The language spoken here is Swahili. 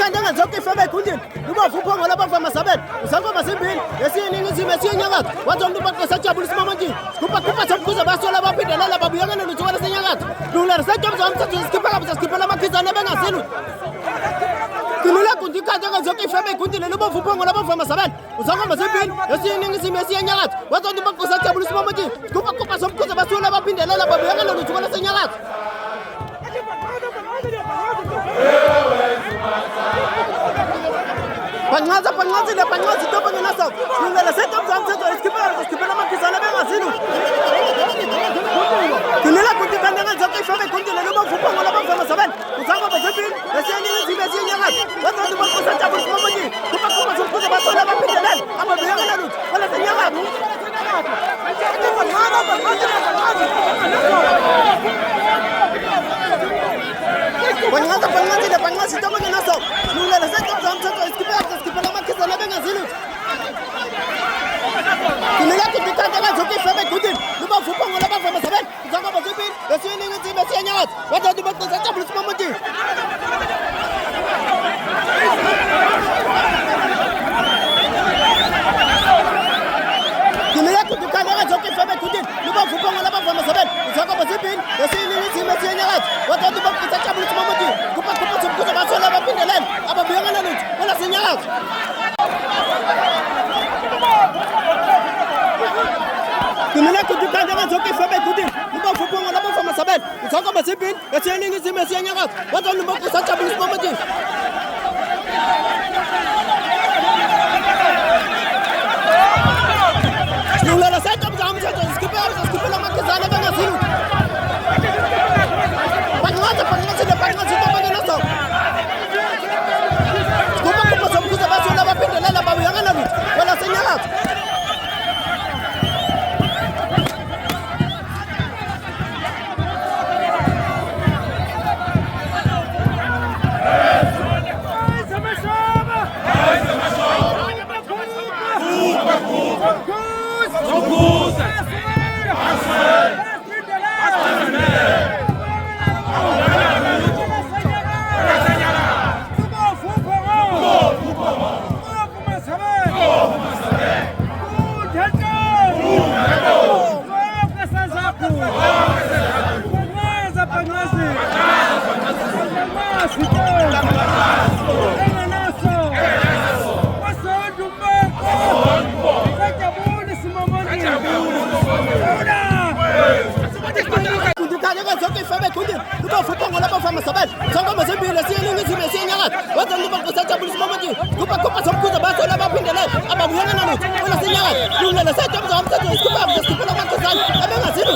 kandanga zonke ifebe ekundini luba vupho ngola bavama sabela usangoma simbili esiyiningizimu esiyinyakatho wazonke umuntu besajabulisa mamanjini kupha somkhuza basola baphindelela babuyakana luthukwala senyakatho lula sejobza umthetho sikhipha kabuza sikhiphela amakhizane bengazilu Kilula kundi kandanga zonke ifebe ekundini luba vupho ngola bavama sabela usangoma simbili esiyiningizimu esiyinyakatho wazonke umuntu besajabulisa mamanjini kupha somkhuza basola baphindelela babuyakana luthukwala senyakatho Pangazi topa ngenasa ngela setomza umthetho isikhipela amakhizana bengazilu Kilula kundi kandanga zonke ifebe ekundini luba vupho ngola bavama sabela usangoma simbili esiyiningizimu esiyinyakatho wazonke umuntu besajabulisa mamanjini kupha somkhuza basola baphindelela babuyakana luthukwala senyakatho Pangazi topa ngenasa ngela setomza umthetho isikhipela amakhizana bengazilu Kilula kundi kandanga zonke ifebe ekundini luba vupho ngola bavama sabela usangoma simbili esiyiningizimu esiyinyakatho wazonke umuntu besajabulisa mamanjini Kilula kundi kandanga zonke ifebe ekundini luba vupho ngola bavama sabela usangoma simbili esiyiningizimu esiyinyakatho wazonke umuntu besajabulisa mamanjini kupha somkhuza basola baphindelela babuyakana luthukwala senyakatho Kilula kundi kandanga zonke ifebe ekundini luba vupho ngola bavama sabela usangoma simbili esiyiningizimu esiyinyakatho wazonke umuntu besajabulisa mamanjini Lula setomza umthetho isikhipela amakhizane bengazilu Pangazi topa ngenasa kupha somkhuza basola baphindelela babuyakana luthukwala senyakatho zonke ifebe ekundini luba vupho ngola bavama sabela usangoma simbili esiyiningizimu esiyinyakatho wazonke umuntu besajabulisa mamanjini kupha somkhuza basola baphindelela babuyakana luthukwala senyakatho lula setomza umthetho isikhipela amakhizane bengazilu